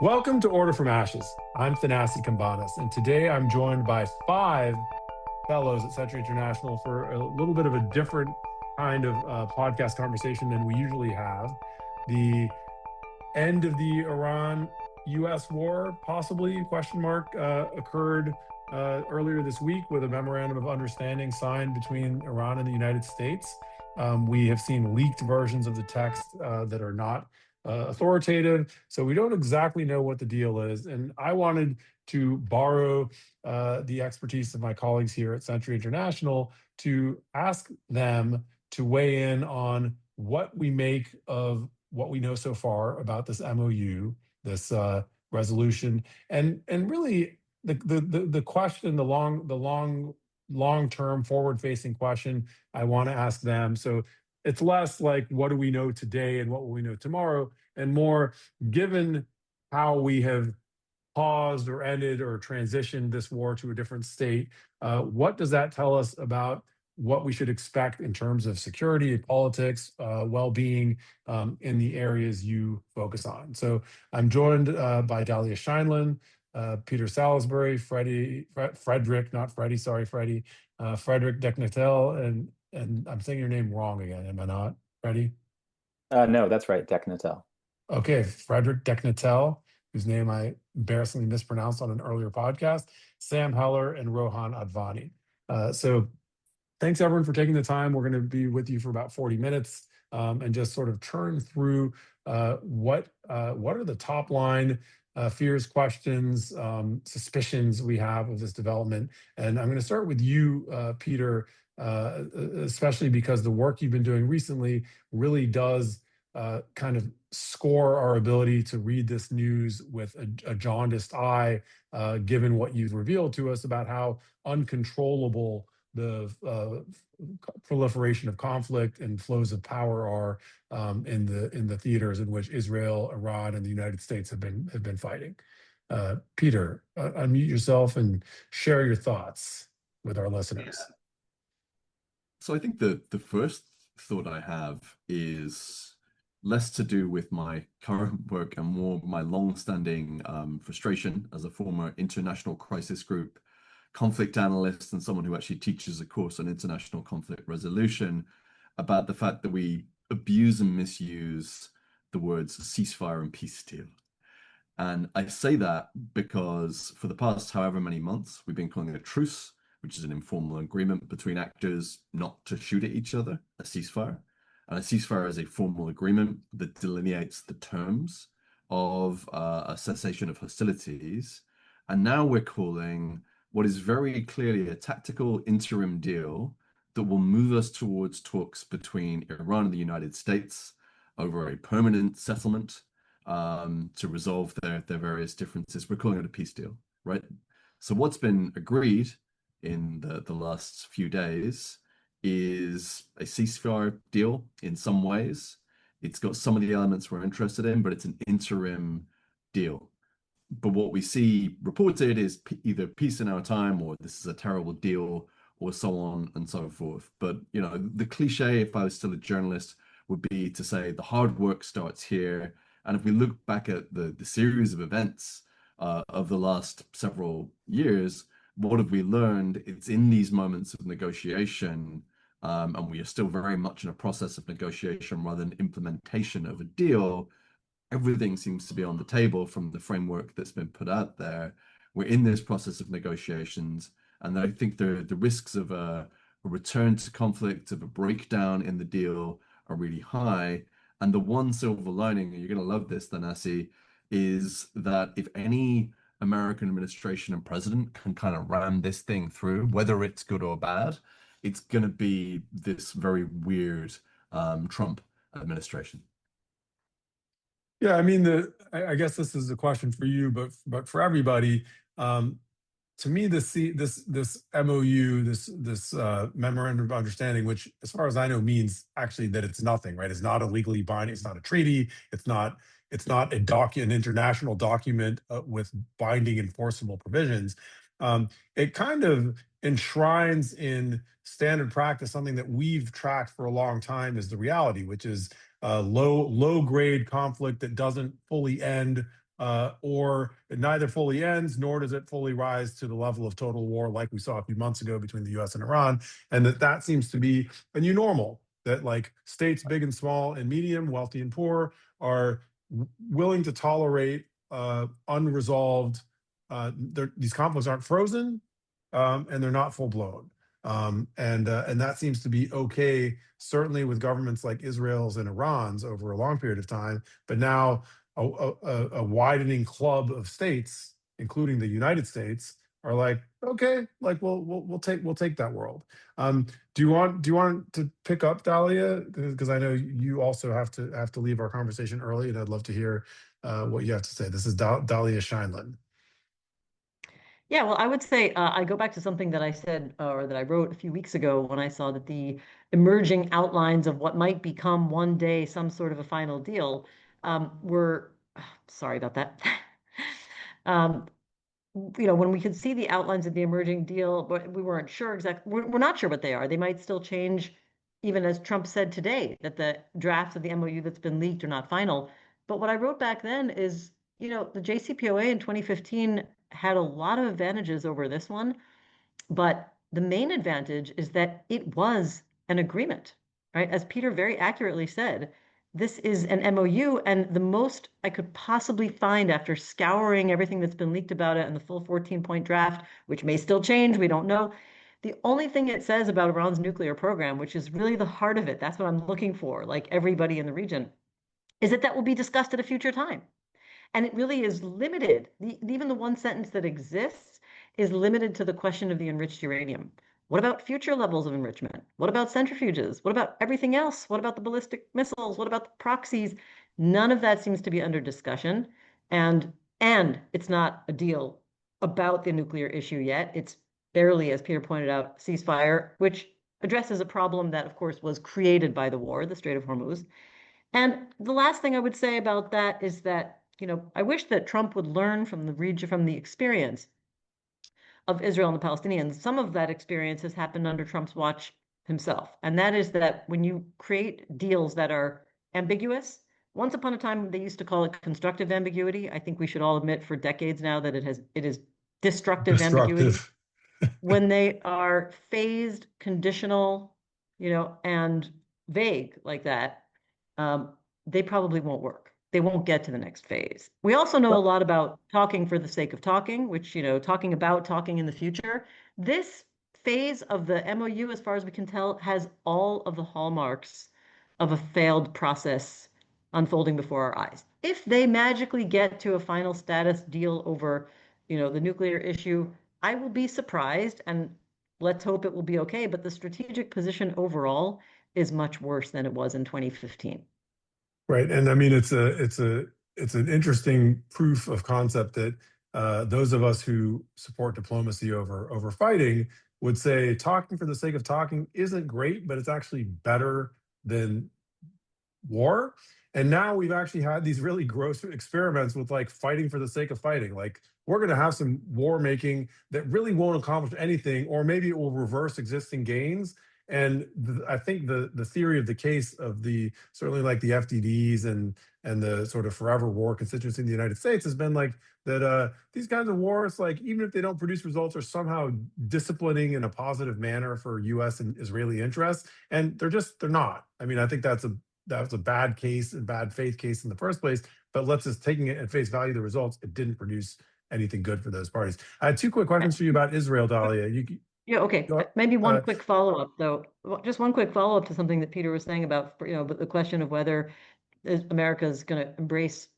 Welcome to Order from Ashes. I'm Thanasi Kambanis, and today I'm joined by five fellows at Century International for a little bit of a different kind of podcast conversation than we usually have. The end of the Iran-U.S. war, possibly, question mark, occurred earlier this week with a memorandum of understanding signed between Iran and the United States. We have seen leaked versions of the text that are not authoritative, so we don't exactly know what the deal is. And I wanted to borrow the expertise of my colleagues here at Century International to ask them to weigh in on what we make of what we know so far about this MOU, this resolution, and really the question, the long-term forward-facing question I want to ask them. So it's less like what do we know today and what will we know tomorrow, and more given how we have paused or ended or transitioned this war to a different state. What does that tell us about what we should expect in terms of security, politics, well-being in the areas you focus on? So I'm joined by Dahlia Scheinlin, Peter Salisbury, Frederick, not Freddie, sorry, Freddie, Frederick Deknatel, and I'm saying your name wrong again, am I not, Freddie? No, that's right, Deknatel. Okay, Frederick Deknatel, whose name I embarrassingly mispronounced on an earlier podcast, Sam Heller, and Rohan Advani. So thanks everyone for taking the time. We're going to be with you for about 40 minutes and just sort of churn through what are the top line fears, questions, suspicions we have of this development. And I'm going to start with you, Peter, especially because the work you've been doing recently really does kind of score our ability to read this news with a jaundiced eye, given what you've revealed to us about how uncontrollable the proliferation of conflict and flows of power are in the theaters in which Israel, Iran, and the United States have been fighting. Peter, unmute yourself and share your thoughts with our listeners. Yeah. So I think the first thought I have is less to do with my current work and more my long-standing frustration as a former international crisis group conflict analyst and someone who actually teaches a course on international conflict resolution, about the fact that we abuse and misuse the words ceasefire and peace deal. And I say that because for the past however many months, we've been calling it a truce, which is an informal agreement between actors not to shoot at each other, a ceasefire. And a ceasefire is a formal agreement that delineates the terms of a cessation of hostilities. And now we're calling what is very clearly a tactical interim deal that will move us towards talks between Iran and the United States over a permanent settlement to resolve their various differences. We're calling it a peace deal, right? So what's been agreed in the last few days is a ceasefire deal in some ways. It's got some of the elements we're interested in, but it's an interim deal. But what we see reported is either peace in our time or this is a terrible deal or so on and so forth. But, you know, the cliche, if I was still a journalist, would be to say the hard work starts here. And if we look back at the series of events of the last several years, what have we learned? It's in these moments of negotiation, and we are still very much in a process of negotiation rather than implementation of a deal. Everything seems to be on the table from the framework that's been put out there. We're in this process of negotiations, and I think the risks of a return to conflict, of a breakdown in the deal, are really high. And the one silver lining, and you're going to love this, Thanasi, is that if any American administration and president can kind of ram this thing through, whether it's good or bad, it's going to be this very weird Trump administration. Yeah, I mean, I guess this is a question for you, but for everybody. To me, this MOU, this memorandum of understanding, which, as far as I know, means actually that it's nothing, right? It's not a legally binding. It's not a treaty. It's not an international document with binding enforceable provisions. It kind of enshrines in standard practice something that we've tracked for a long time as the reality, which is low grade conflict that doesn't fully end or it neither fully ends nor does it fully rise to the level of total war like we saw a few months ago between the US and Iran, and that seems to be a new normal, that like states big and small and medium, wealthy and poor, are willing to tolerate unresolved. These conflicts aren't frozen, and they're not full blown. And that seems to be okay, certainly with governments like Israel's and Iran's over a long period of time. But now a widening club of states, including the United States, are like, okay, like we'll take that world. Do you want to pick up, Dahlia? Because I know you also have to leave our conversation early, and I'd love to hear what you have to say. This is Dahlia Scheinlin. Yeah, well, I would say I go back to something that I said or that I wrote a few weeks ago when I saw that the emerging outlines of what might become one day some sort of a final deal were, sorry about that. um, when we could see the outlines of the emerging deal, but we weren't sure exactly, we're not sure what they are. They might still change, even as Trump said today, that the drafts of the MOU that's been leaked are not final. But what I wrote back then is, the JCPOA in 2015 had a lot of advantages over this one, but the main advantage is that it was an agreement, right? As Peter very accurately said, this is an MOU, and the most I could possibly find after scouring everything that's been leaked about it and the full 14-point draft, which may still change, we don't know. The only thing it says about Iran's nuclear program, which is really the heart of it, that's what I'm looking for, like everybody in the region, is that will be discussed at a future time. And it really is limited. Even the one sentence that exists is limited to the question of the enriched uranium. What about future levels of enrichment? What about centrifuges? What about everything else? What about the ballistic missiles? What about the proxies? None of that seems to be under discussion. And it's not a deal about the nuclear issue yet. It's barely, as Peter pointed out, ceasefire, which addresses a problem that, of course, was created by the war, the Strait of Hormuz. And the last thing I would say about that is that, I wish that Trump would learn from the region, from the experience of Israel and the Palestinians. Some of that experience has happened under Trump's watch himself. And that is that when you create deals that are ambiguous, once upon a time they used to call it constructive ambiguity. I think we should all admit for decades now that it is destructive ambiguity. When they are phased, conditional, and vague like that, they probably won't work. They won't get to the next phase. We also know a lot about talking for the sake of talking, which, talking about talking in the future. This phase of the MOU, as far as we can tell, has all of the hallmarks of a failed process unfolding before our eyes. If they magically get to a final status deal over, the nuclear issue, I will be surprised, and let's hope it will be okay. But the strategic position overall is much worse than it was in 2015. Right, and I mean it's an interesting proof of concept that those of us who support diplomacy over fighting would say talking for the sake of talking isn't great, but it's actually better than war. And now we've actually had these really gross experiments with like fighting for the sake of fighting. Like we're going to have some war making that really won't accomplish anything, or maybe it will reverse existing gains. And I think the theory of the case of the certainly like the FDDs and the sort of forever war constituency in the United States has been like that these kinds of wars, like even if they don't produce results, are somehow disciplining in a positive manner for U.S. and Israeli interests, and they're not. I mean, I think that was a bad case and bad faith case in the first place. But let's just taking it at face value, the results, it didn't produce anything good for those parties. I had two quick questions for you about Israel, Dahlia. Yeah, okay. Maybe one quick follow-up, though. Just one quick follow-up to something that Peter was saying about, the question of whether America is going to embrace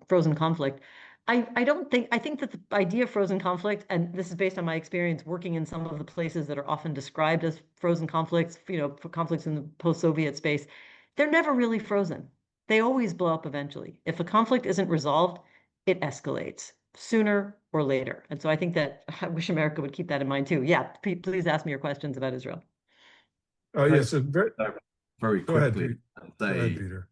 frozen conflict. I think that the idea of frozen conflict, and this is based on my experience working in some of the places that are often described as frozen conflicts, conflicts in the post-Soviet space, they're never really frozen. They always blow up eventually. If a conflict isn't resolved, it escalates sooner or later. And so I think that I wish America would keep that in mind too. Yeah, please ask me your questions about Israel. Oh, yes. Yeah, so very quickly, go ahead, Peter.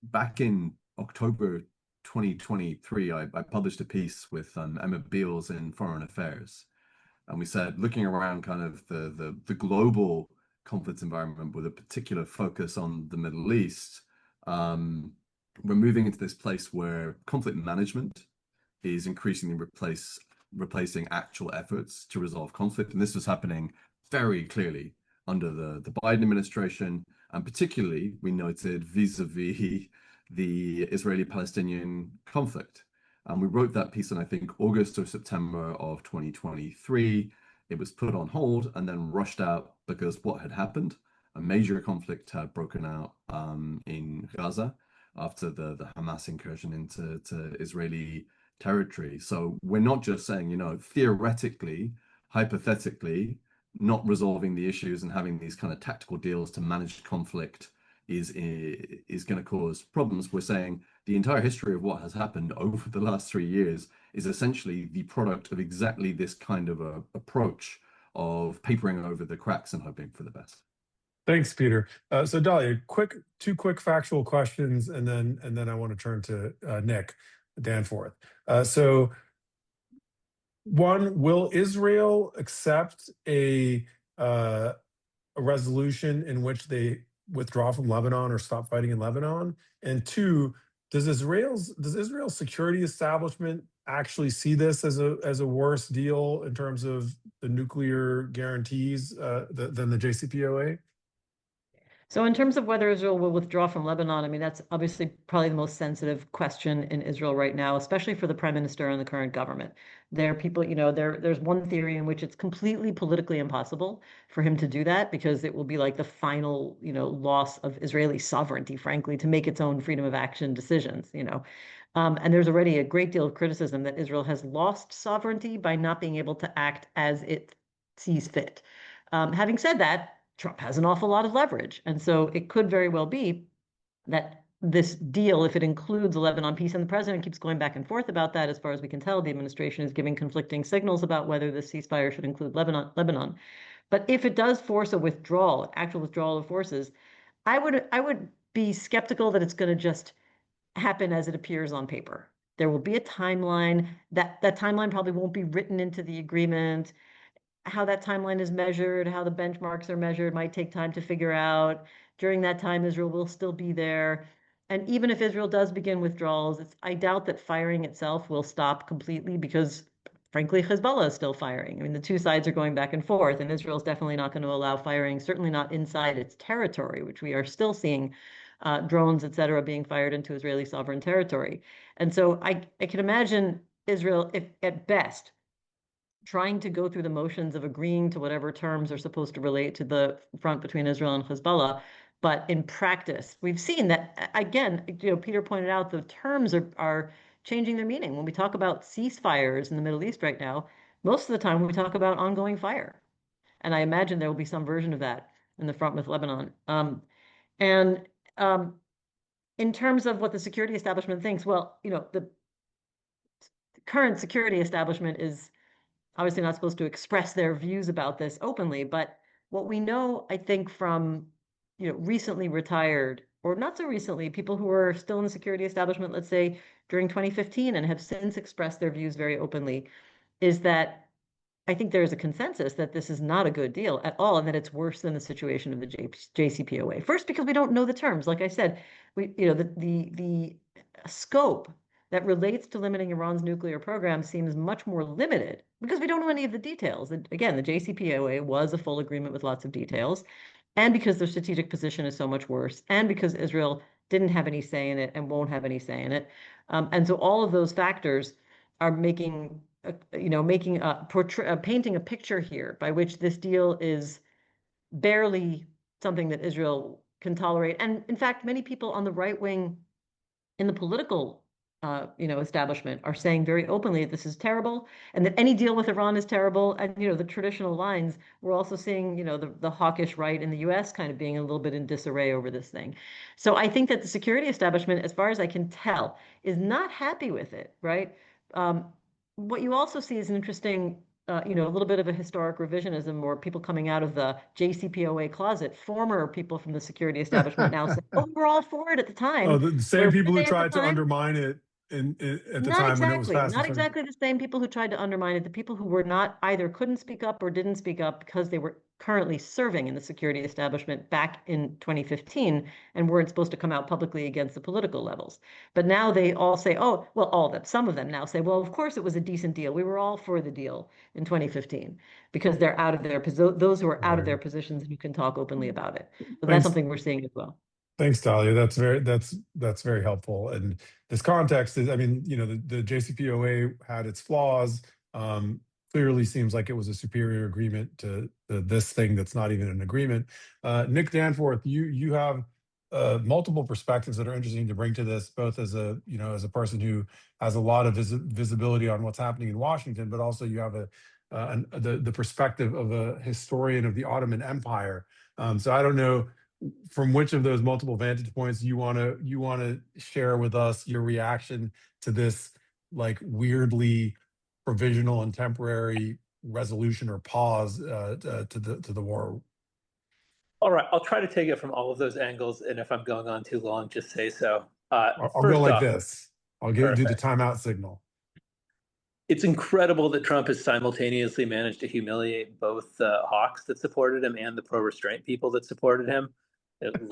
Back in October 2023, I published a piece with Emma Beals in Foreign Affairs. And we said, looking around kind of the global conflict environment with a particular focus on the Middle East, we're moving into this place where conflict management is increasingly replacing actual efforts to resolve conflict. And this was happening very clearly under the Biden administration, and particularly we noted vis-a-vis the Israeli-Palestinian conflict. And we wrote that piece in, I think, August or September of 2023. It was put on hold and then rushed out because what had happened? A major conflict had broken out in Gaza after the Hamas incursion into Israeli territory. So we're not just saying, you know, theoretically, hypothetically, not resolving the issues and having these kind of tactical deals to manage conflict is going to cause problems. We're saying the entire history of what has happened over the last 3 years is essentially the product of exactly this kind of a approach of papering over the cracks and hoping for the best. Thanks, Peter. So Dahlia, two quick factual questions, and then I want to turn to Nick Danforth. So one, will Israel accept a resolution in which they withdraw from Lebanon or stop fighting in Lebanon? And two, does Israel's security establishment actually see this as a worse deal in terms of the nuclear guarantees than the JCPOA? So in terms of whether Israel will withdraw from Lebanon, I mean, that's obviously probably the most sensitive question in Israel right now, especially for the prime minister and the current government. There are people, you know, there's one theory in which it's completely politically impossible for him to do that because it will be like the final, you know, loss of Israeli sovereignty, frankly, to make its own freedom of action decisions, you know. And there's already a great deal of criticism that Israel has lost sovereignty by not being able to act as it sees fit. Having said that, Trump has an awful lot of leverage. And so it could very well be that this deal, if it includes a Lebanon peace, and the president keeps going back and forth about that, as far as we can tell, the administration is giving conflicting signals about whether the ceasefire should include Lebanon. But if it does force a withdrawal, actual withdrawal of forces, I would be skeptical that it's going to just happen as it appears on paper. There will be a timeline. That timeline probably won't be written into the agreement. How that timeline is measured, how the benchmarks are measured might take time to figure out. During that time, Israel will still be there. And even if Israel does begin withdrawals, I doubt that firing itself will stop completely because, frankly, Hezbollah is still firing. I mean, the two sides are going back and forth, and Israel's definitely not going to allow firing, certainly not inside its territory, which we are still seeing drones, et cetera, being fired into Israeli sovereign territory. And so I can imagine Israel, if at best, trying to go through the motions of agreeing to whatever terms are supposed to relate to the front between Israel and Hezbollah. But in practice, we've seen that, again, you know, Peter pointed out the terms are changing their meaning. When we talk about ceasefires in the Middle East right now, most of the time we talk about ongoing fire. And I imagine there will be some version of that in the front with Lebanon. And in terms of what the security establishment thinks, well, you know, the current security establishment is obviously not supposed to express their views about this openly, but what we know, I think, from, you know, recently retired or not so recently, people who were still in the security establishment, let's say during 2015, and have since expressed their views very openly, is that I think there is a consensus that this is not a good deal at all, and that it's worse than the situation of the JCPOA. First, because we don't know the terms. Like I said, you know, the scope that relates to limiting Iran's nuclear program seems much more limited because we don't know any of the details. And again, the JCPOA was a full agreement with lots of details, and because their strategic position is so much worse, and because Israel didn't have any say in it and won't have any say in it. And so all of those factors are making painting a picture here by which this deal is barely something that Israel can tolerate. And in fact, many people on the right wing in the political establishment are saying very openly that this is terrible and that any deal with Iran is terrible. And, you know, the traditional lines, we're also seeing, you know, the hawkish right in the US kind of being a little bit in disarray over this thing. So I think that the security establishment, as far as I can tell, is not happy with it, right? What you also see is an interesting, a little bit of a historic revisionism, or people coming out of the JCPOA closet, former people from the security establishment now say, "Oh, we're all for it at the time." Oh, the same Where people were who they at the tried to time? undermine it at the Not time when it was exactly, passed. not exactly the same people who tried to undermine it. The people who were not either couldn't speak up or didn't speak up because they were currently serving in the security establishment back in 2015 and weren't supposed to come out publicly against the political levels. But now they all say, oh, well, all of them, some of them now say, well, of course it was a decent deal. We were all for the deal in 2015 because they're out of their those who are out of their Right. positions and who can talk openly about it. So that's Thanks. something we're seeing as well. Thanks, Talia. That's very helpful. And this context is, I mean, the JCPOA had its flaws. Clearly seems like it was a superior agreement to this thing that's not even an agreement. Nick Danforth, you have multiple perspectives that are interesting to bring to this, both as a person who has a lot of visibility on what's happening in Washington, but also you have the perspective of a historian of the Ottoman Empire. So I don't know from which of those multiple vantage points you want to share with us your reaction to this, like, weirdly provisional and temporary resolution or pause to the war. All right, I'll try to take it from all of those angles, and if I'm going on too long, just say so. I'll go First like off, this. I'll do the timeout signal. it's incredible that Trump has simultaneously managed to humiliate both the hawks that supported him and the pro-restraint people that supported him,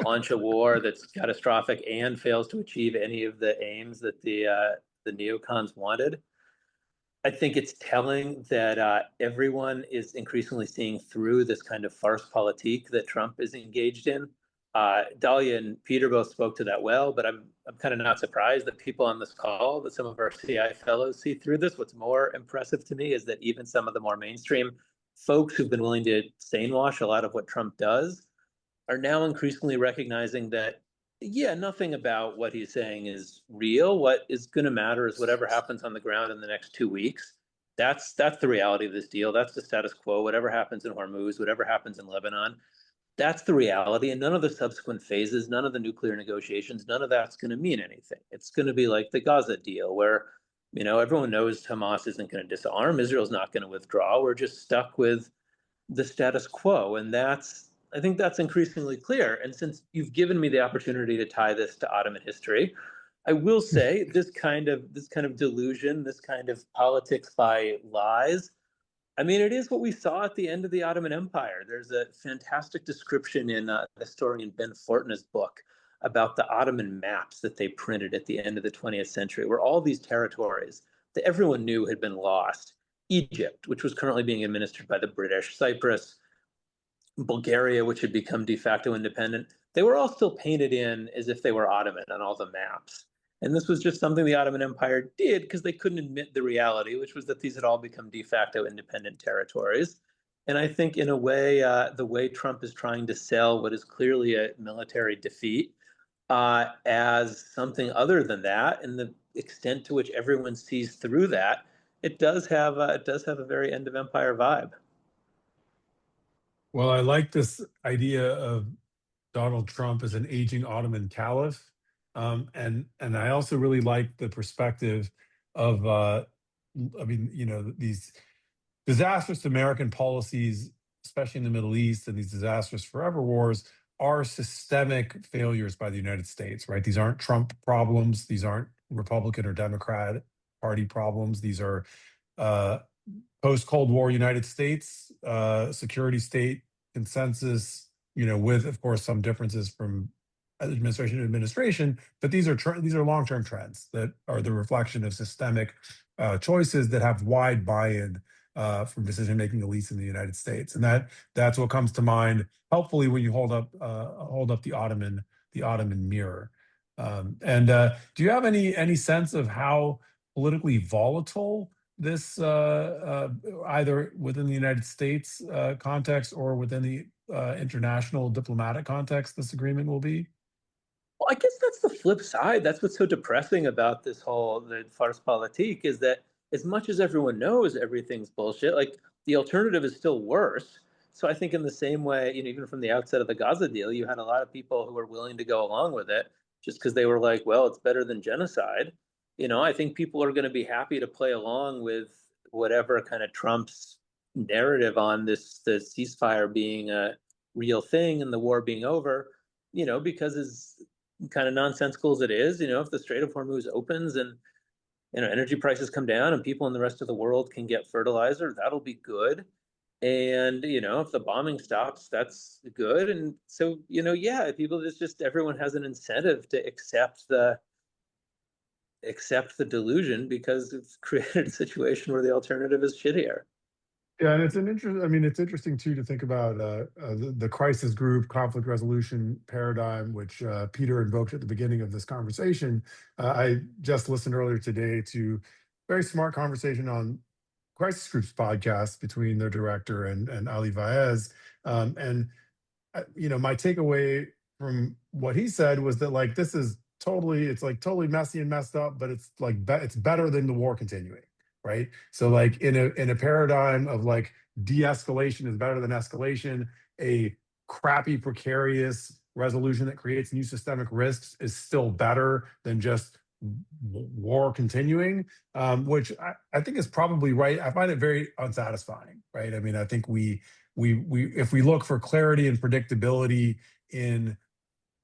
launch a war that's catastrophic and fails to achieve any of the aims that the neocons wanted. I think it's telling that everyone is increasingly seeing through this kind of farce politique that Trump is engaged in. Dahlia and Peter both spoke to that well, but I'm kind of not surprised that people on this call, that some of our CI fellows see through this. What's more impressive to me is that even some of the more mainstream folks who've been willing to stainwash a lot of what Trump does are now increasingly recognizing that, yeah, nothing about what he's saying is real. What is going to matter is whatever happens on the ground in the next 2 weeks. That's the reality of this deal. That's the status quo. Whatever happens in Hormuz, whatever happens in Lebanon, that's the reality. And none of the subsequent phases, none of the nuclear negotiations, none of that's going to mean anything. It's going to be like the Gaza deal, where everyone knows Hamas isn't going to disarm. Israel's not going to withdraw. We're just stuck with the status quo, and I think that's increasingly clear. And since you've given me the opportunity to tie this to Ottoman history, I will say this kind of delusion, this kind of politics by lies, I mean, it is what we saw at the end of the Ottoman Empire. There's a fantastic description in historian Ben Fortna's book about the Ottoman maps that they printed at the end of the 20th century, where all these territories that everyone knew had been lost, Egypt, which was currently being administered by the British, Cyprus, Bulgaria, which had become de facto independent, they were all still painted in as if they were Ottoman on all the maps. And this was just something the Ottoman Empire did because they couldn't admit the reality, which was that these had all become de facto independent territories. And I think, in a way, the way Trump is trying to sell what is clearly a military defeat as something other than that, and the extent to which everyone sees through that, it does have a very end of empire vibe. Well, I like this idea of Donald Trump as an aging Ottoman caliph. And I also really like the perspective of, these disastrous American policies, especially in the Middle East, and these disastrous forever wars are systemic failures by the United States, right? These aren't Trump problems. These aren't Republican or Democrat Party problems. These are post-Cold War United States security state consensus, with, of course, some differences from administration to administration, but these are long-term trends that are the reflection of systemic choices that have wide buy-in from decision-making elites in the United States, and that's what comes to mind, hopefully, when you hold up the Ottoman mirror. Do you have any sense of how politically volatile this either within the United States context or within the international diplomatic context this agreement will be? Well, I guess that's the flip side. That's what's so depressing about the farce politique, is that as much as everyone knows everything's bullshit, like, the alternative is still worse. So I think in the same way, even from the outset of the Gaza deal, you had a lot of people who were willing to go along with it just because they were like, well, it's better than genocide. I think people are going to be happy to play along with whatever kind of Trump's narrative on the ceasefire being a real thing and the war being over, because as kind of nonsensical as it is, if the Strait of Hormuz opens and energy prices come down and people in the rest of the world can get fertilizer, that'll be good. And, if the bombing stops, that's good. And so, yeah, people just everyone has an incentive to accept the delusion because it's created a situation where the alternative is shittier. Yeah, and it's an interest. I mean, it's interesting too to think about the crisis group conflict resolution paradigm, which Peter invoked at the beginning of this conversation. I just listened earlier today to very smart conversation on crisis groups podcast between their director and Ali Vaez, and my takeaway from what he said was that like this is it's like totally messy and messed up, but it's like it's better than the war continuing, right? So like in a paradigm of like de-escalation is better than escalation, a crappy precarious resolution that creates new systemic risks is still better than just war continuing, which I think is probably right. I find it very unsatisfying, right? I mean, I think we if we look for clarity and predictability in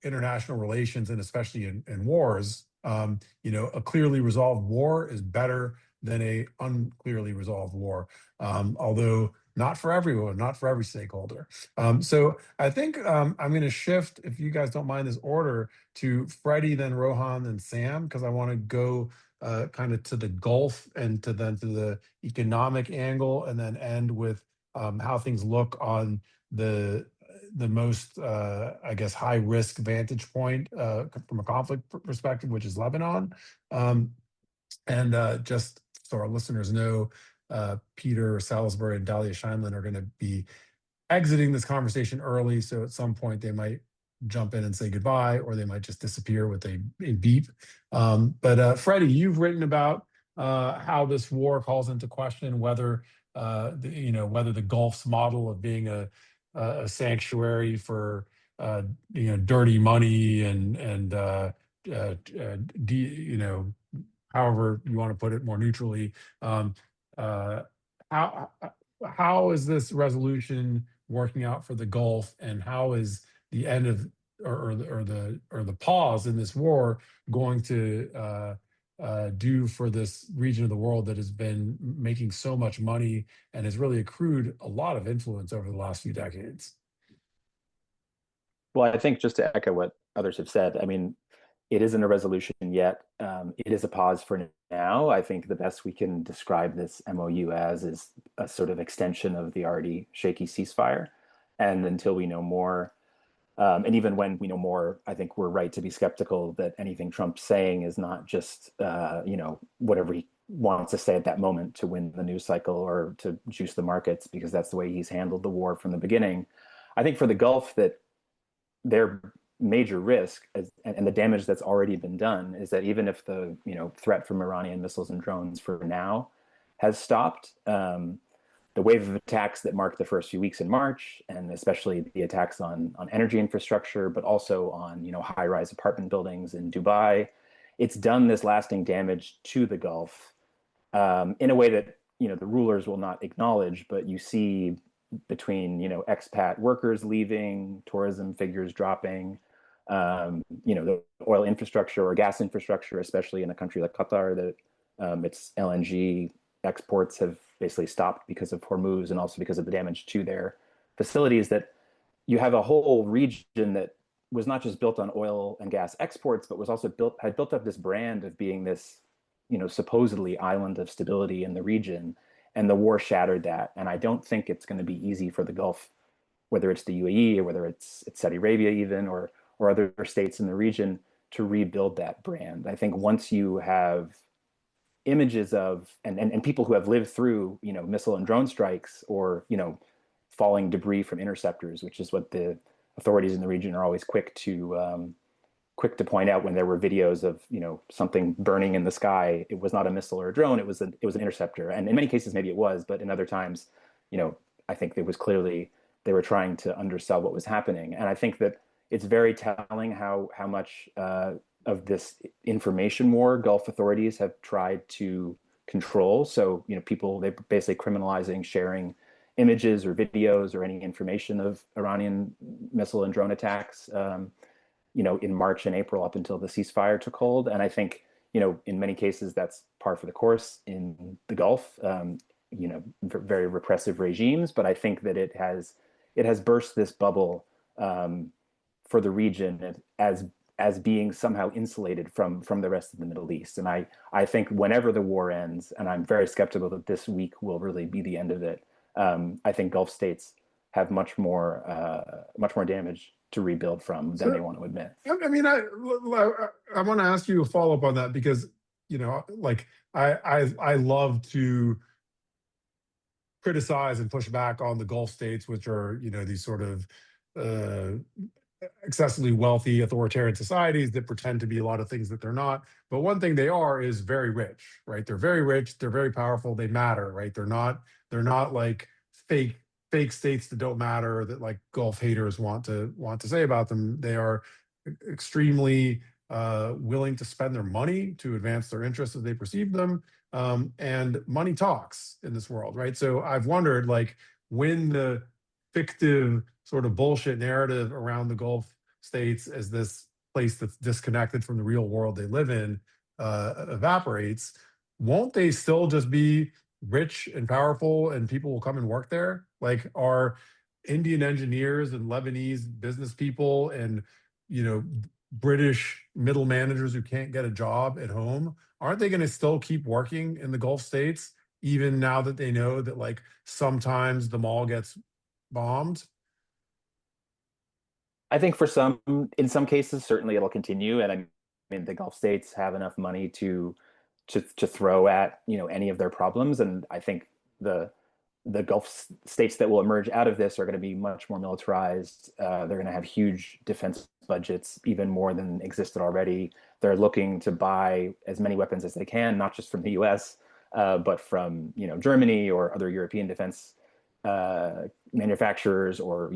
international relations and especially in wars, a clearly resolved war is better than a unclearly resolved war, although not for everyone, not for every stakeholder. So I think I'm going to shift, if you guys don't mind this order, to Freddie, then Rohan, then Sam, because I want to go kind of to the Gulf and to the economic angle, and then end with how things look on the most, I guess, high risk vantage point from a conflict perspective, which is Lebanon. And just so our listeners know, Peter Salisbury and Dahlia Scheindlin are going to be exiting this conversation early. So at some point they might jump in and say goodbye, or they might just disappear with a beep. But Freddie, you've written about how this war calls into question whether whether the Gulf's model of being a sanctuary for dirty money and however you want to put it more neutrally. Uh, how how is this resolution working out for the Gulf, and how is the end of or the pause in this war going to do for this region of the world that has been making so much money and has really accrued a lot of influence over the last few decades? Well, I think just to echo what others have said, I mean, it isn't a resolution yet. It is a pause for now. I think the best we can describe this MOU as is a sort of extension of the already shaky ceasefire. And until we know more, and even when we know more, I think we're right to be skeptical that anything Trump's saying is not just, whatever he wants to say at that moment to win the news cycle or to juice the markets, because that's the way he's handled the war from the beginning. I think for the Gulf, that their major risk and the damage that's already been done is that even if the threat from Iranian missiles and drones for now has stopped, the wave of attacks that marked the first few weeks in March, and especially the attacks on energy infrastructure, but also on high-rise apartment buildings in Dubai, it's done this lasting damage to the Gulf in a way that the rulers will not acknowledge. But you see between expat workers leaving, tourism figures dropping, the oil infrastructure or gas infrastructure, especially in a country like Qatar, that its LNG exports have basically stopped because of Hormuz and also because of the damage to their facilities. That you have a whole region that was not just built on oil and gas exports, but was also had built up this brand of being this, supposedly island of stability in the region. And the war shattered that. And I don't think it's going to be easy for the Gulf, whether it's the UAE or whether it's Saudi Arabia even, or other states in the region, to rebuild that brand. I think once you have images of and people who have lived through missile and drone strikes, or falling debris from interceptors, which is what the authorities in the region are always quick to point out when there were videos of something burning in the sky. It was not a missile or a drone, it was an interceptor. And in many cases maybe it was, but in other times I think it was clearly they were trying to undersell what was happening. And I think that it's very telling how much of this information war Gulf authorities have tried to control. So people, they're basically criminalizing sharing images or videos or any information of Iranian missile and drone attacks in March and April up until the ceasefire took hold. And I think in many cases that's par for the course in the Gulf. very repressive regimes. But I think that it has burst this bubble for the region as being somehow insulated from the rest of the Middle East. And I think whenever the war ends, and I'm very skeptical that this week will really be the end of it, I think Gulf states have much more damage to rebuild from than they want to admit. I mean, I want to ask you a follow up on that, because like I love to criticize and push back on the Gulf states, which are these sort of excessively wealthy authoritarian societies that pretend to be a lot of things that they're not. But one thing they are is very rich, right? They're very rich, they're very powerful, they matter, right? They're not like fake states that don't matter, that like Gulf haters want to say about them. They are extremely willing to spend their money to advance their interests as they perceive them. And money talks in this world, right? So I've wondered, like, when the fictive sort of bullshit narrative around the Gulf states as this place that's disconnected from the real world they live in evaporates, won't they still just be rich and powerful and people will come and work there? Like, are Indian engineers and Lebanese business people and British middle managers who can't get a job at home, aren't they going to still keep working in the Gulf states, even now that they know that, like, sometimes the mall gets bombed? I think in some cases, certainly it'll continue. And I mean, the Gulf states have enough money to throw at any of their problems. And I think the Gulf states that will emerge out of this are going to be much more militarized. They're going to have huge defense budgets, even more than existed already. They're looking to buy as many weapons as they can, not just from the U.S., but from Germany or other European defense manufacturers, or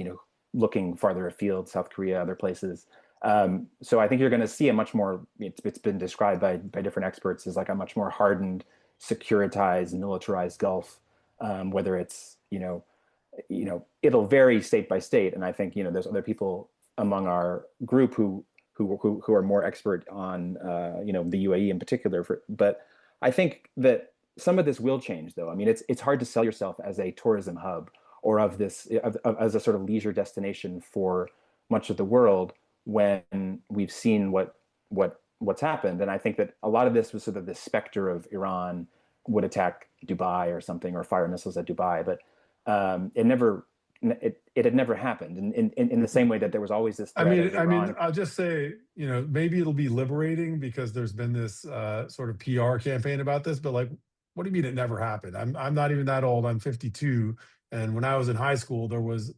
looking farther afield, South Korea, other places. So I think you're going to see a much more, it's been described by different experts as like a much more hardened, securitized, militarized Gulf, whether it's, it'll vary state by state. And I think, there's other people among our group who are more expert on, the UAE in particular. But I think that some of this will change, though. I mean, it's hard to sell yourself as a tourism hub or as a sort of leisure destination for much of the world when we've seen what's happened. And I think that a lot of this was sort of the specter of Iran would attack Dubai or something, or fire missiles at Dubai, but it had never happened. And in the same way that there was always this threat of Iran. I mean, I'll just say, maybe it'll be liberating because there's been this sort of PR campaign about this, but like, what do you mean it never happened? I'm not even that old. I'm 52. And when I was in high school, there was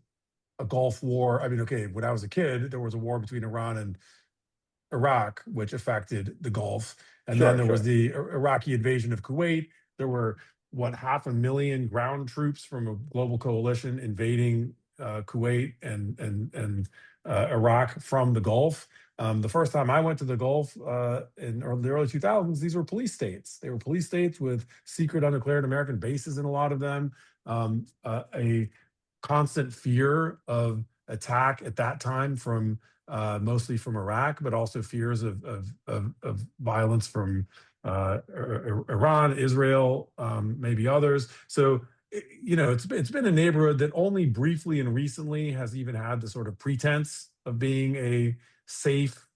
a Gulf War. I mean, okay, when I was a kid, there was a war between Iran and Iraq, which affected the Gulf. And then there was the Iraqi invasion of Kuwait. There were, 500,000 ground troops from a global coalition invading Kuwait and Iraq from the Gulf. The first time I went to the Gulf in the early 2000s, these were police states. They were police states with secret undeclared American bases in a lot of them. A constant fear of attack at that time from mostly from Iraq, but also fears of violence from Iran, Israel, maybe others. So it's been a neighborhood that only briefly and recently has even had the sort of pretense of being a safe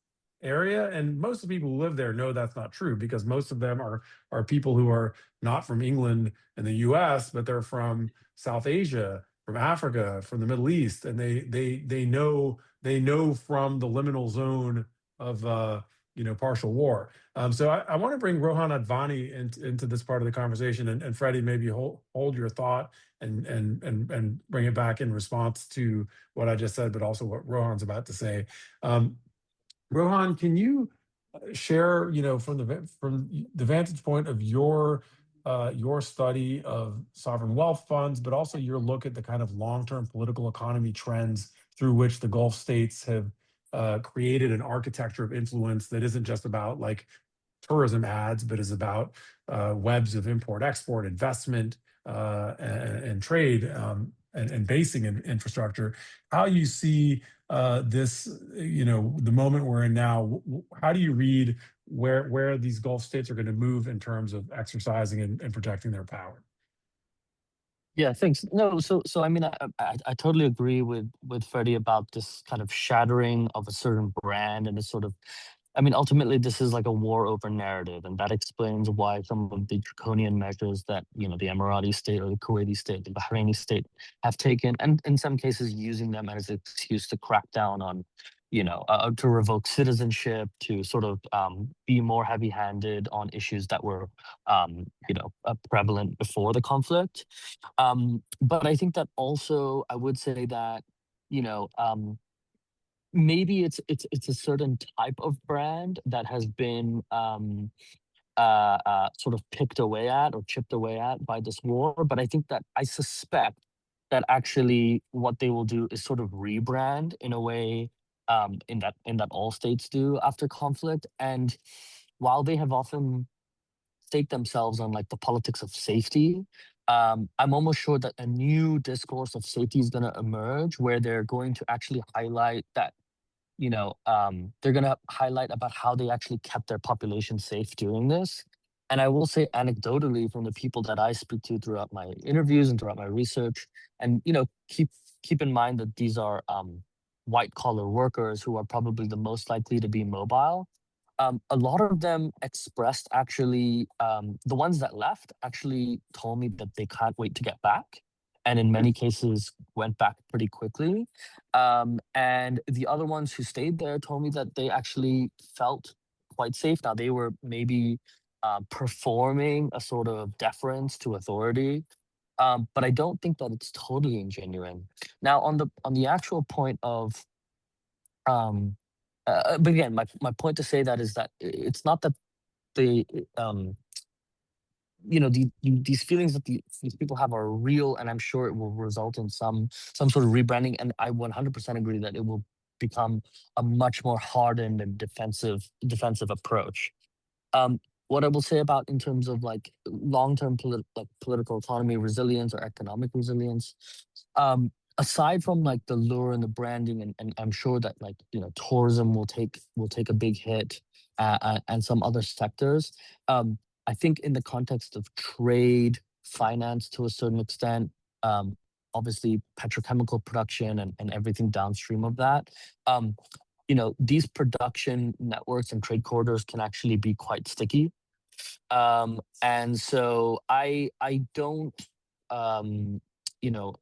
area. And most of the people who live there know that's not true, because most of them are people who are not from England and the US, but they're from South Asia, from Africa, from the Middle East, and they know from the liminal zone of partial war. So I want to bring Rohan Advani into this part of the conversation, and Freddie, maybe hold your thought and bring it back in response to what I just said, but also what Rohan's about to say. Rohan, can you share, from the vantage point of your study of sovereign wealth funds, but also your look at the kind of long-term political economy trends through which the Gulf states have created an architecture of influence that isn't just about like tourism ads, but is about webs of import-export, investment, and trade, and basing in infrastructure. How you see this, the moment we're in now, how do you read where these Gulf states are going to move in terms of exercising and protecting their power? Yeah, thanks. No, so I mean, I totally agree with Freddie about this kind of shattering of a certain brand and a sort of, I mean, ultimately, this is like a war over narrative, and that explains why some of the draconian measures that the Emirati state or the Kuwaiti state, the Bahraini state have taken, and in some cases using them as an excuse to crack down on, to revoke citizenship, to sort of be more heavy-handed on issues that were, prevalent before the conflict. But I think that also I would say that, you know. Maybe it's a certain type of brand that has been sort of picked away at or chipped away at by this war. But I think that I suspect that actually what they will do is sort of rebrand in a way, in that all states do after conflict. And while they have often stake themselves on like the politics of safety, I'm almost sure that a new discourse of safety is going to emerge where they're going to actually highlight that they're going to highlight about how they actually kept their population safe during this. And I will say anecdotally from the people that I speak to throughout my interviews and throughout my research, and keep in mind that these are white collar workers who are probably the most likely to be mobile. A lot of them expressed actually, the ones that left actually told me that they can't wait to get back. And in many cases, went back pretty quickly. And the other ones who stayed there told me that they actually felt quite safe. Now, they were maybe performing a sort of deference to authority. But I don't think that it's totally ingenuine. Now, on the actual point of um, but again, my point to say that is that it's not that the these feelings that these people have are real, and I'm sure it will result in some sort of rebranding. And I 100% agree that it will become a much more hardened and defensive approach. What I will say about in terms of like long-term political autonomy, resilience, or economic resilience, aside from like the lure and the branding, and I'm sure that like tourism will take a big hit, and some other sectors. I think in the context of trade, finance to a certain extent, obviously petrochemical production and everything downstream of that. These production networks and trade corridors can actually be quite sticky. And so I don't you know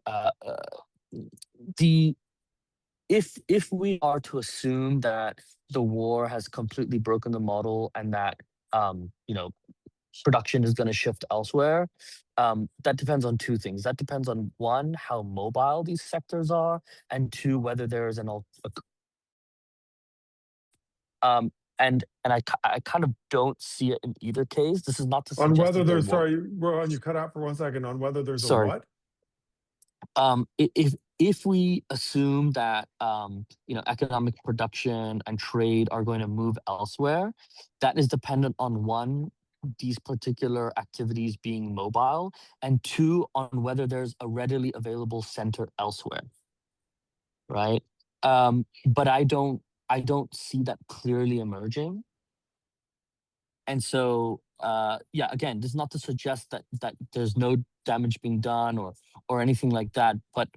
the if we are to assume that the war has completely broken the model and that production is going to shift elsewhere, that depends on two things. That depends on, one, how mobile these sectors are, and two, whether there is and I kind of don't see it in either case. This is not to On suggest whether that there there's, won't. sorry, Rohan, you cut out for 1 second. On whether there's a Sorry. what? If we assume that economic production and trade are going to move elsewhere, that is dependent on, one, these particular activities being mobile, and two, on whether there's a readily available center elsewhere, right? But I don't see that clearly emerging. And so, yeah, again, this is not to suggest that there's no damage being done or anything like that, but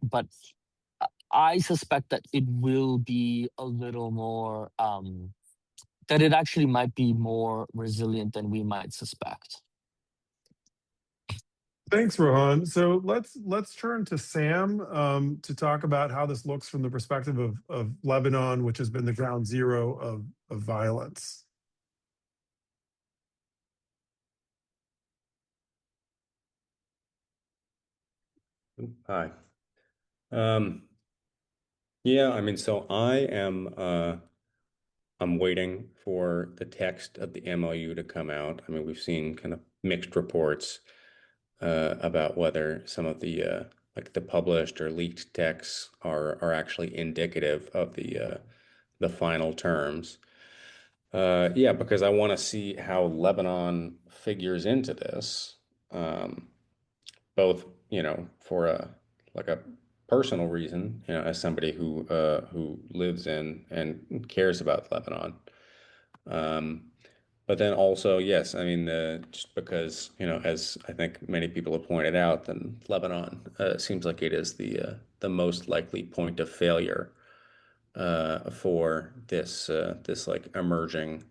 I suspect that it will be a little more, that it actually might be more resilient than we might suspect. Thanks, Rohan. So let's turn to Sam, to talk about how this looks from the perspective of Lebanon, which has been the ground zero of violence. Hi. Yeah, I mean, so I'm waiting for the text of the MOU to come out. I mean, we've seen kind of mixed reports about whether some of the like the published or leaked texts are actually indicative of the final terms. Yeah, because I want to see how Lebanon figures into this. Um, Both, for a like a personal reason, as somebody who lives in and cares about Lebanon, um, But then also, yes, I mean, just because, as I think many people have pointed out, then Lebanon seems like it is the most likely point of failure for this like emerging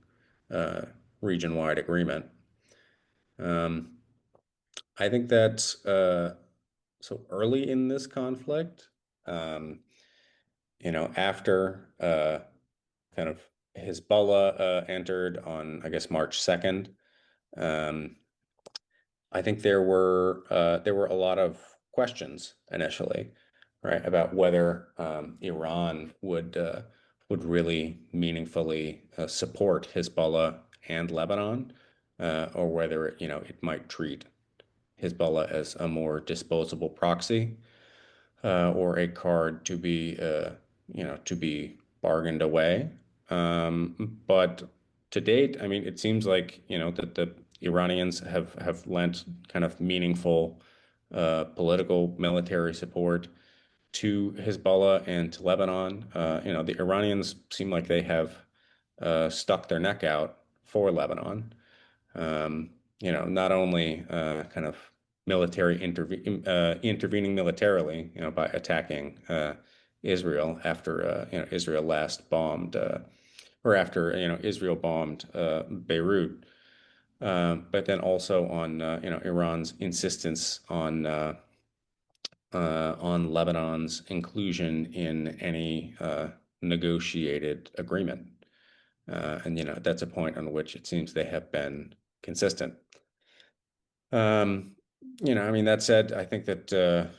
uh, region-wide agreement. I think that so early in this conflict, um, after kind of Hezbollah entered on, I guess, March 2nd. I think there were a lot of questions initially, right, about whether Iran would really meaningfully support Hezbollah and Lebanon, or whether it might treat Hezbollah as a more disposable proxy, or a card to be bargained away. But to date, I mean, it seems like that the Iranians have lent kind of meaningful political military support to Hezbollah and to Lebanon. The Iranians seem like they have stuck their neck out for Lebanon. Not only kind of intervening militarily, by attacking Israel after Israel last bombed, or after Israel bombed Beirut, but then also on Iran's insistence on Lebanon's inclusion in any negotiated agreement. And that's a point on which it seems they have been consistent. I mean, that said, I think that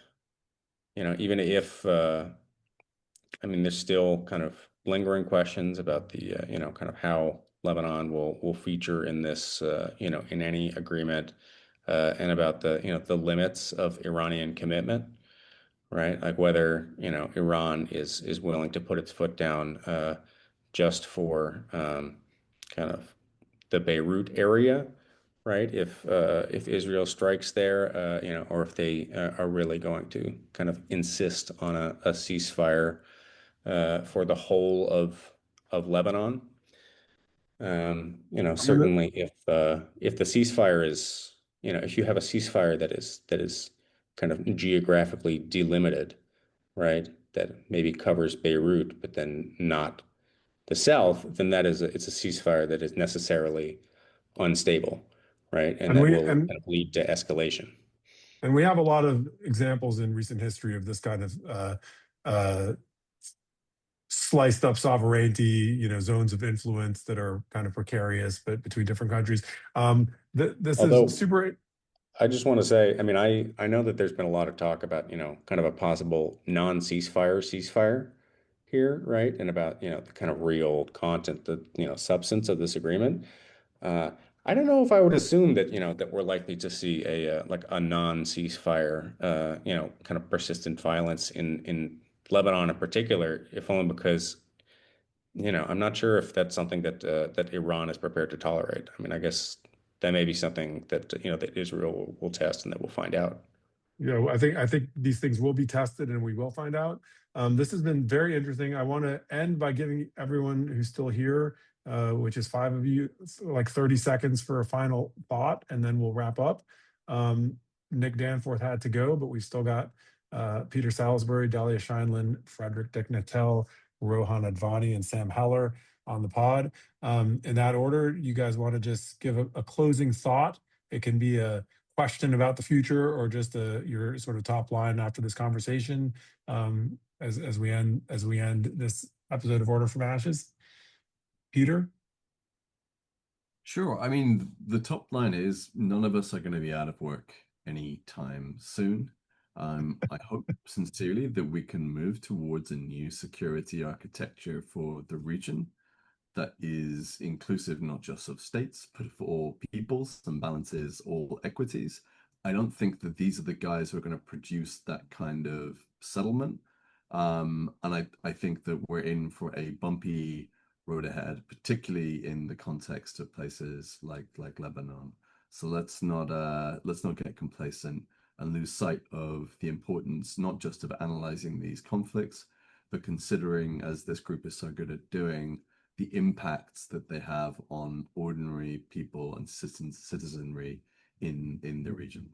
even if I mean, there's still kind of lingering questions about the kind of how Lebanon will feature in this in any agreement, and about the limits of Iranian commitment, right? Like whether Iran is willing to put its foot down just for kind of the Beirut area, right? If Israel strikes there, or if they are really going to kind of insist on a ceasefire for the whole of Lebanon. Certainly if the ceasefire is, if you have a ceasefire that is kind of geographically delimited, right? That maybe covers Beirut, but then not the south, then it's a ceasefire that is necessarily unstable, right? And And that we will and kind of lead to escalation. and we have a lot of examples in recent history of this kind of uh, sliced up sovereignty, zones of influence that are kind of precarious, but between different countries. This is Although super. I just want to say, I mean, I know that there's been a lot of talk about, kind of a possible ceasefire here, right? And about, the kind of real content, the, substance of this agreement. Uh, I don't know if I would assume that, that we're likely to see a like a non-ceasefire, kind of persistent violence in Lebanon in particular, if only because, I'm not sure if that's something that Iran is prepared to tolerate. I mean, I guess that may be something that that Israel will test and that we'll find out. I think these things will be tested and we will find out. This has been very interesting. I want to end by giving everyone who's still here, which is 5 of you, like 30 seconds for a final thought, and then we'll wrap up. Nick Danforth had to go, but we've still got Peter Salisbury, Dahlia Scheinlin, Frederick Dicknatell, Rohan Advani, and Sam Heller on the pod. In that order, you guys want to just give a closing thought? It can be a question about the future or just your sort of top line after this conversation, as we end this episode of Order from Ashes. Peter? Sure. I mean, the top line is none of us are going to be out of work anytime soon. I hope sincerely that we can move towards a new security architecture for the region that is inclusive not just of states, but for all peoples and balances all equities. I don't think that these are the guys who are going to produce that kind of settlement. And I think that we're in for a bumpy road ahead, particularly in the context of places like Lebanon. So let's not get complacent and lose sight of the importance not just of analyzing these conflicts, but considering, as this group is so good at doing, the impacts that they have on ordinary people and citizenry in the region.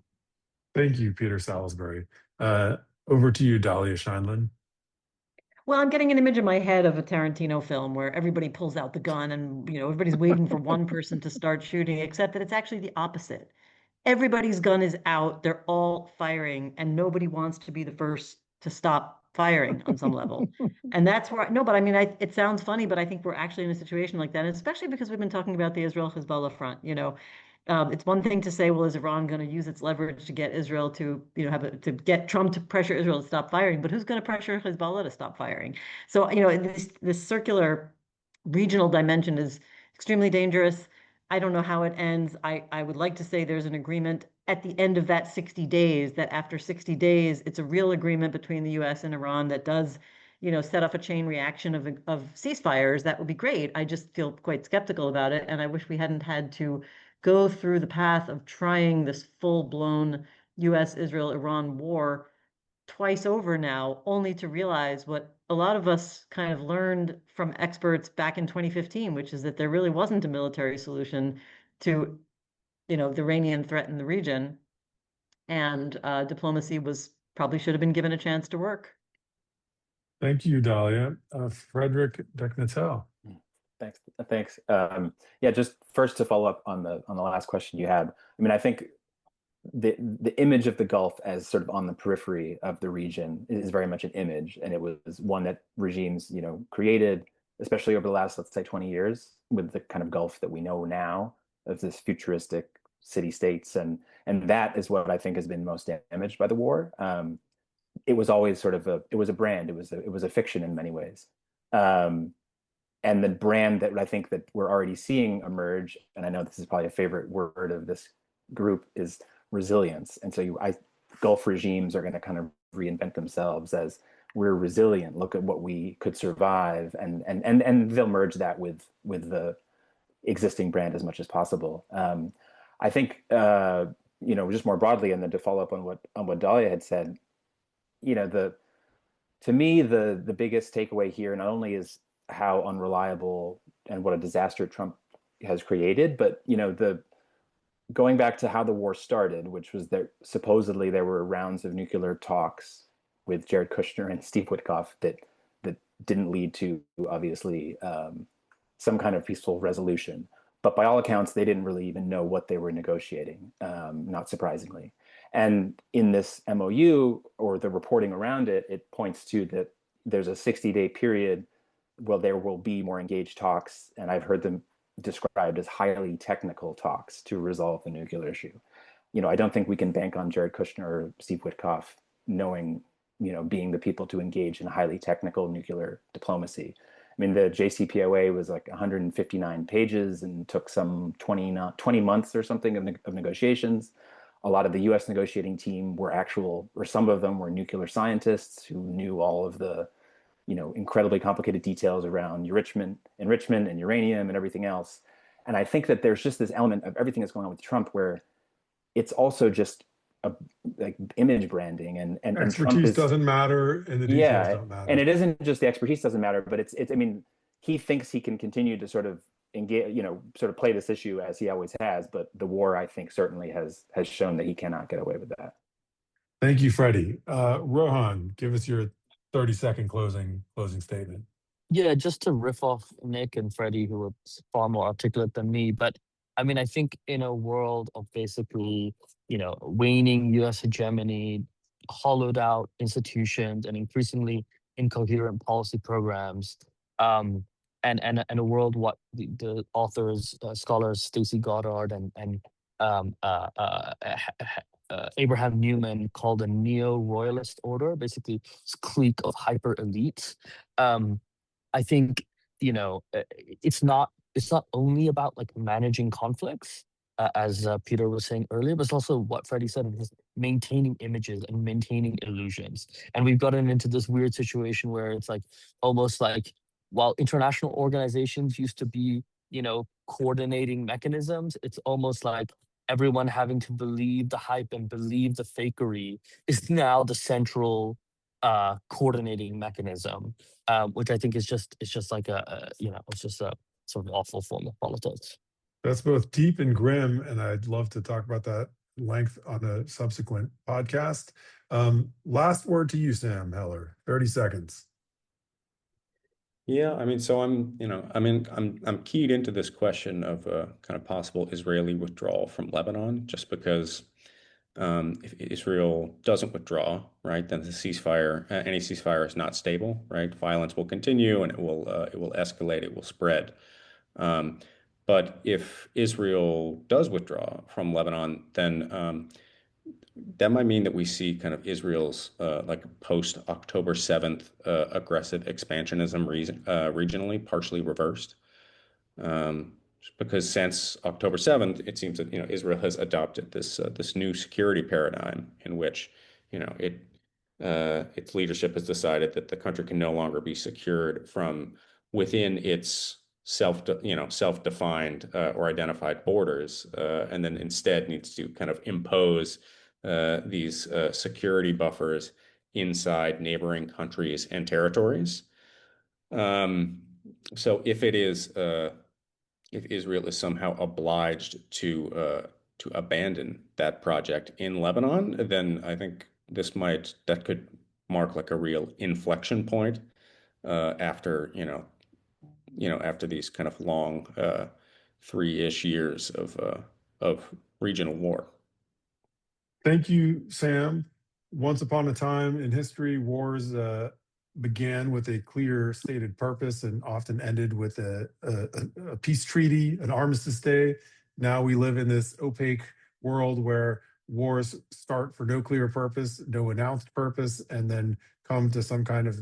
Thank you, Peter Salisbury. Over to you, Dahlia Scheinlin. Well, I'm getting an image in my head of a Tarantino film where everybody pulls out the gun and, everybody's waiting for one person to start shooting, except that it's actually the opposite. Everybody's gun is out, they're all firing, and nobody wants to be the first to stop firing on some level. And that's where, no, but I mean, it sounds funny, but I think we're actually in a situation like that, and especially because we've been talking about the Israel-Hezbollah front, it's one thing to say, well, is Iran going to use its leverage to get Israel to, to get Trump to pressure Israel to stop firing? But who's going to pressure Hezbollah to stop firing? So, this circular regional dimension is extremely dangerous. I don't know how it ends. I would like to say there's an agreement at the end of that 60 days, that after 60 days, it's a real agreement between the US and Iran that does, set off a chain reaction of ceasefires. That would be great. I just feel quite skeptical about it. And I wish we hadn't had to go through the path of trying this full-blown US, Israel, Iran war twice over now, only to realize what a lot of us kind of learned from experts back in 2015, which is that there really wasn't a military solution to, the Iranian threat in the region. And diplomacy probably should have been given a chance to work. Thank you, Dahlia. Frederick Deknatel. Thanks. Yeah, just first to follow up on the last question you had. I mean, I think the image of the Gulf as sort of on the periphery of the region is very much an image, and it was one that regimes, created, especially over the last, let's say, 20 years, with the kind of Gulf that we know now of this futuristic city-states, and that is what I think has been most damaged by the war. It was always sort of it was a brand, it was a fiction in many ways. And the brand that I think that we're already seeing emerge, and I know this is probably a favorite word of this group, is resilience. And so Gulf regimes are going to kind of reinvent themselves as we're resilient. Look at what we could survive, and they'll merge that with the existing brand as much as possible. I think just more broadly, and then to follow up on what Dahlia had said, to me the biggest takeaway here not only is how unreliable and what a disaster Trump has created, but going back to how the war started, which was that supposedly there were rounds of nuclear talks with Jared Kushner and Steve Witkoff that didn't lead to, obviously, some kind of peaceful resolution. But by all accounts, they didn't really even know what they were negotiating, not surprisingly. And in this MOU, or the reporting around it, it points to that there's a 60-day period. Well, there will be more engaged talks, and I've heard them described as highly technical talks to resolve the nuclear issue. I don't think we can bank on Jared Kushner or Steve Witkoff knowing, being the people to engage in highly technical nuclear diplomacy. I mean, the JCPOA was like 159 pages and took some 20 months or something of negotiations. A lot of the US negotiating team or some of them were nuclear scientists who knew all of the incredibly complicated details around enrichment and uranium and everything else. And I think that there's just this element of everything that's going on with Trump where it's also just like image branding and expertise doesn't matter and the details don't matter. And it isn't just the expertise doesn't matter, but it's I mean, he thinks he can continue to sort of engage, sort of play this issue as he always has, but the war, I think, certainly has shown that he cannot get away with that. Thank you, Freddie. Rohan, give us your 30-second closing statement. Yeah, just to riff off Nick and Freddie, who are far more articulate than me. But I mean, I think in a world of basically, waning US hegemony, hollowed out institutions, and increasingly incoherent policy programs, and a world what the authors, scholars Stacy Goddard and Abraham Newman called a neo-royalist order, basically this clique of hyper elites. I think it's not only about like managing conflicts, as Peter was saying earlier, but it's also what Freddie said, is maintaining images and maintaining illusions. And we've gotten into this weird situation where it's like almost like while international organizations used to be coordinating mechanisms, it's almost like everyone having to believe the hype and believe the fakery is now the central coordinating mechanism, which I think is just like it's just a sort of awful form of politics. That's both deep and grim, and I'd love to talk about that length on a subsequent podcast. Last word to you, Sam Heller. 30 seconds. Yeah, I mean, so I'm keyed into this question of kind of possible Israeli withdrawal from Lebanon, just because if Israel doesn't withdraw, right, then the ceasefire, any ceasefire is not stable, right? Violence will continue, and it will escalate, it will spread. But if Israel does withdraw from Lebanon, then that might mean that we see kind of Israel's like post October 7th aggressive expansionism regionally partially reversed. Because since October 7th, it seems that Israel has adopted this new security paradigm in which its leadership has decided that the country can no longer be secured from within its self-defined or identified borders, and then instead needs to kind of impose these security buffers inside neighboring countries and territories. So if Israel is somehow obliged to abandon that project in Lebanon, then I think that could mark like a real inflection point after after these kind of long 3-ish years of regional war. Thank you, Sam. Once upon a time in history, wars began with a clear stated purpose and often ended with a peace treaty, an armistice day. Now we live in this opaque world where wars start for no clear purpose, no announced purpose, and then come to some kind of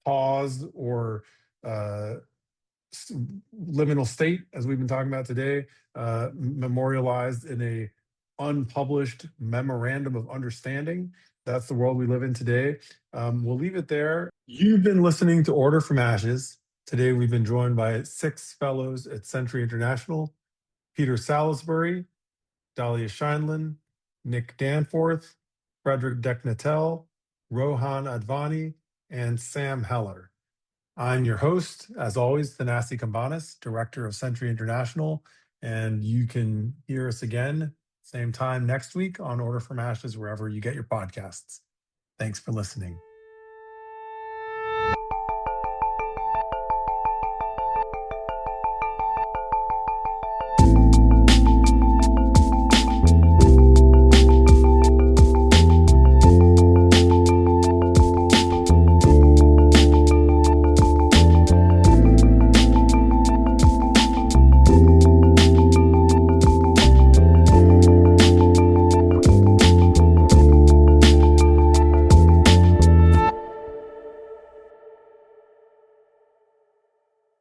pause or liminal state, as we've been talking about today, memorialized in a unpublished memorandum of understanding. That's the world we live in today. We'll leave it there. You've been listening to Order from Ashes. Today, we've been joined by 6 fellows at Century International: Peter Salisbury, Dahlia Scheindlin, Nick Danforth, Frederick Deknatel, Rohan Advani, and Sam Heller. I'm your host, as always, Thanasi Kambanis, Director of Century International, and you can hear us again, same time next week on Order from Ashes, wherever you get your podcasts. Thanks for listening.